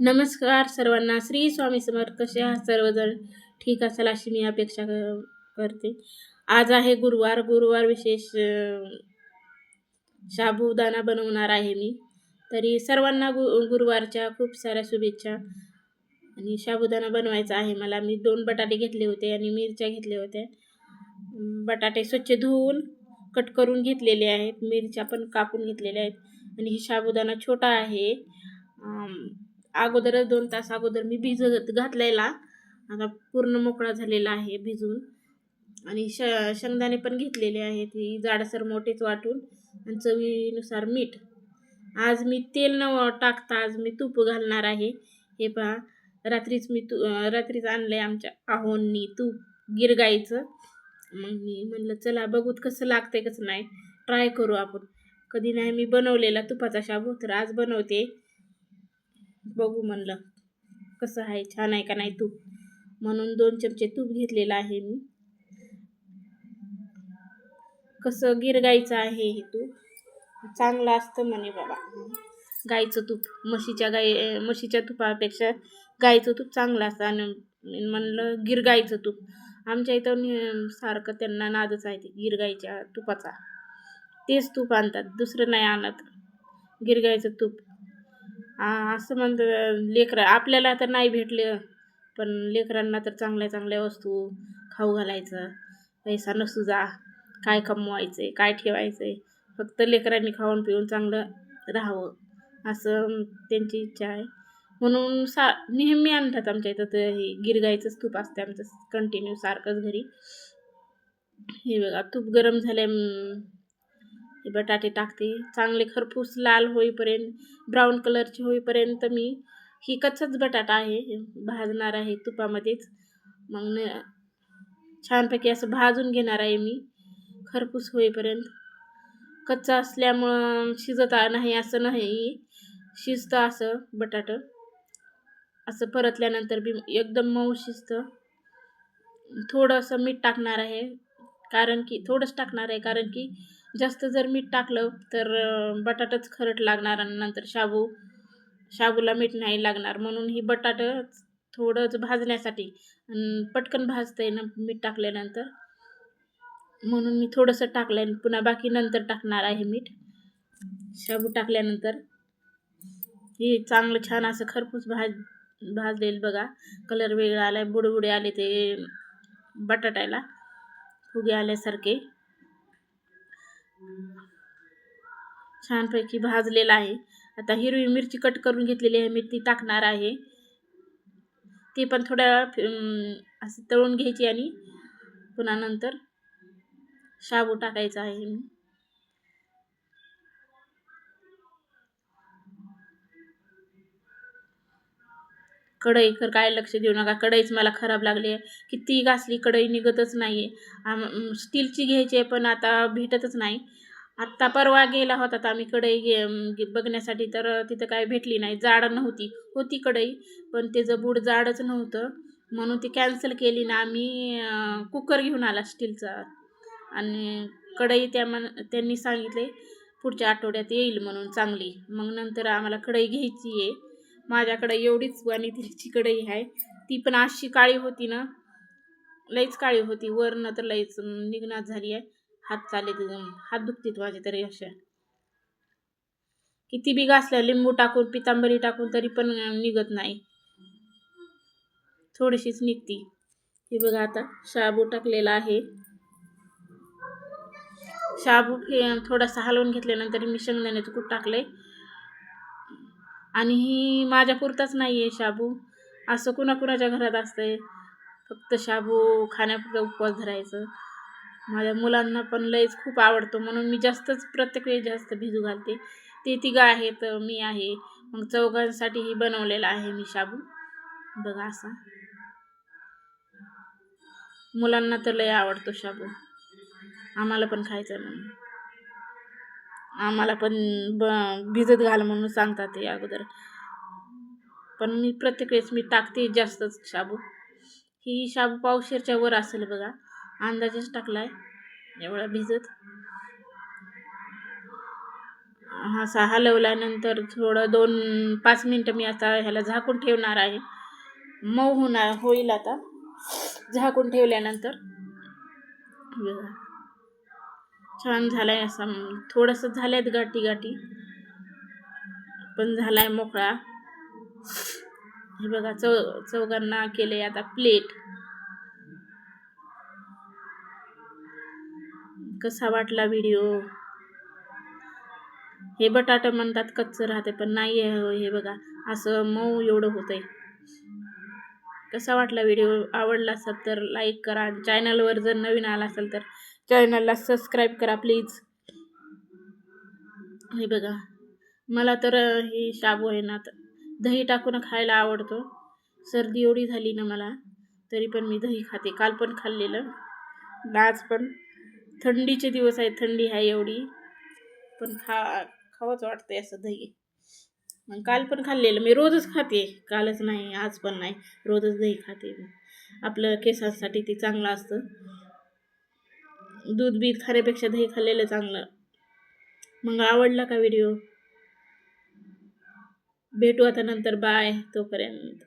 नमस्कार सर्वांना. श्री स्वामी समर्थ. कसे आहात सर्वजण? ठीक असाल अशी मी अपेक्षा करते. आज आहे गुरुवार. गुरुवार विशेष साबुदाणा बनवणार आहे मी. तरी सर्वांना गुरुवारच्या खूप साऱ्या शुभेच्छा. आणि साबुदाणा बनवायचा आहे मला. मी 2 बटाटे घेतले होते आणि मिरच्या घेतल्या होत्या. बटाटे स्वच्छ धुवून कट करून घेतलेले आहेत. मिरच्या पण कापून घेतलेल्या आहेत. आणि ही साबुदाणा छोटा आहे. अगोदरच 2 तास अगोदर मी भिजत घातलेला. आता पूर्ण मोकळा झालेला आहे भिजून. आणि शेंगदाणे पण घेतलेले आहेत, ही जाडसर मोठेच वाटून. आणि चवीनुसार मीठ. आज मी तेल न टाकता आज मी तूप घालणार आहे. हे पहा, रात्रीच आणलंय आमच्या आहोंनी तूप गीर गाईचं. मग मी म्हणलं चला बघूत कसं लागतंय कसं नाही, ट्राय करू आपण. कधी नाही मी बनवलेला तुपाचा शाबू, तर आज बनवते. बघू म्हणलं कसं आहे, छान आहे का नाही तूप. म्हणून 2 चमचे तूप घेतलेलं आहे मी. कसं गीर गाईचं आहे हे तूप, चांगलं असतं म्हणे बाबा. गाईचं तूप म्हशीच्या तुपापेक्षा गाईचं तूप चांगलं असतं. आणि म्हणलं गीर गाईचं तूप. आमच्या इथं सारखं त्यांना नादच आहे ते गीर गाईच्या तुपाचा. तेच तूप आणतात, दुसरं नाही आणत. गीर गाईचं तूप असं म्हणतं लेकरं. आपल्याला तर नाही भेटले, पण लेकरांना तर चांगल्या चांगल्या वस्तू खाऊ घालायचं. पैसा नसू जा, काय कमवायचं काय ठेवायचं फक्त लेकरांनी खाऊन पिऊन चांगलं राहावं असं त्यांची इच्छा आहे. म्हणून नेहमी आणतात आमच्या इथं. तर हे गीर गाईचंच तूप असते आमचं कंटिन्यू सारखंच घरी. हे बघा तूप गरम झाले. हे बटाटे टाकते, चांगले खरपूस लाल होईपर्यंत, ब्राऊन कलरचे होईपर्यंत मी ही कच्चाच बटाटा आहे भाजणार आहे तुपामध्येच. मग छानपैकी असं भाजून घेणार आहे मी खरपूस होईपर्यंत. कच्चा असल्यामुळं शिजत नाही असं नाही, शिजतं असं बटाटं. असं परतल्यानंतर बी एकदम मऊ शिजतं. थोडंसं मीठ टाकणार आहे, कारण की थोडंच टाकणार आहे, कारण की जास्त जर मीठ टाकलं तर बटाटाच खरट लागणार आणि नंतर शाबूला मीठ नाही लागणार. म्हणून ही बटाटं थोडंच भाजण्यासाठी पटकन भाजतंय ना मीठ टाकल्यानंतर. म्हणून मी थोडंसं टाकलं आहे, पुन्हा बाकी नंतर टाकणार आहे मीठ. शाबू टाकल्यानंतर हे चांगलं छान असं खरपूस भाजलेलं बघा. कलर वेगळा आलाय, बुडबुडे आले ते बटाट्याला, फुगे आल्यासारखे. छानपैकी भाजलेला आहे. आता हिरवी मिरची कट करून घेतलेली आहे मी, ती टाकणार आहे. ती पण थोड्या वेळा असं तळून घ्यायची आणि पुन्हा नंतर शाबू टाकायचा आहे मी. कढईकर काय लक्ष देऊ नका, कढईच मला खराब लागली आहे. किती घासली कढई निघतच नाही आहे. स्टीलची घ्यायची आहे पण आता भेटतच नाही. आत्ता परवा गेला होता तर आम्ही कढई बघण्यासाठी, तर तिथं काय भेटली नाही, जाड नव्हती. होती कढई पण त्याचं बूड जाडच नव्हतं. म्हणून ती कॅन्सल केली ना आम्ही. कुकर घेऊन आला स्टीलचा. आणि कढई त्यांनी सांगितले पुढच्या आठवड्यात येईल म्हणून चांगली. मग नंतर आम्हाला कढई घ्यायची आहे. माझ्याकडे एवढीच तिची कढई आहे, ती पण अशी काळी होती ना, लईच काळी होती. वरनं तर लईच निघणार झाली आहे. हात दुखतात माझे तरी अशा. किती बी घासल्या लिंबू टाकून पितांबरी टाकून तरी पण निघत नाही, थोडीशीच निघती. हे बघा आता शाबू टाकलेला आहे. शाबू थोडासा हलवून घेतल्यानंतर मी शेंगदाण्याचं कूट टाकलंय. आणि ही माझ्या पुरताच नाही आहे शाबू, असं कुणाकुणाच्या घरात असतंय फक्त शाबू खाण्यापुरतं उपवास धरायचं. माझ्या मुलांना पण लईच खूप आवडतो, म्हणून मी जास्तच प्रत्येक वेळी जास्त भिजू घालते. ते 3 आहेत, मी आहे, मग चौघांसाठीही बनवलेला आहे मी शाबू. बघा असा मुलांना तर लई आवडतो शाबू. आम्हाला पण खायचं म्हणून, आम्हाला पण भिजत घाल म्हणून सांगतात ते अगोदर. पण मी प्रत्येक वेळेस मी टाकते जास्तच शाबू. ही शाबू पावशेरच्या वर असेल बघा, अंदाजेच टाकलाय एवढा भिजत. असा हलवल्यानंतर थोडं 2-5 मिनटं मी आता ह्याला झाकून ठेवणार आहे. मऊ होईल आता झाकून ठेवल्यानंतर. बघा छान झालाय. असा थोडंसं झाल्यात गाठी पण झालाय मोकळा. हे बघा चौघांना केले आता प्लेट. कसा वाटला व्हिडिओ? हे बटाटा म्हणतात कच्चं राहते पण नाही आहे. हे बघा असं मऊ एवढं होतंय. कसा वाटला व्हिडिओ? आवडला असेल तर लाईक करा. चॅनलवर जर नवीन आला असेल तर चॅनलला सबस्क्राईब करा प्लीज. हे बघा मला तर ही शाबू आहे ना दही टाकून खायला आवडतो. सर्दी एवढी झाली ना मला तरी पण मी दही खाते. काल पण खाल्लेलं, आज पण. थंडीचे दिवस आहे, थंडी आहे एवढी पण खावंच वाटतंय असं दही. मग काल पण खाल्लेलं मी. रोजच खाते, कालच नाही आज पण नाही, रोजच दही खाते. आपलं केसांसाठी ते चांगलं असतं. दूध बीत खाण्यापेक्षा दही खाल्लेलं चांगलं. मग आवडला का व्हिडिओ? भेटू आता नंतर. बाय. तोपर्यंत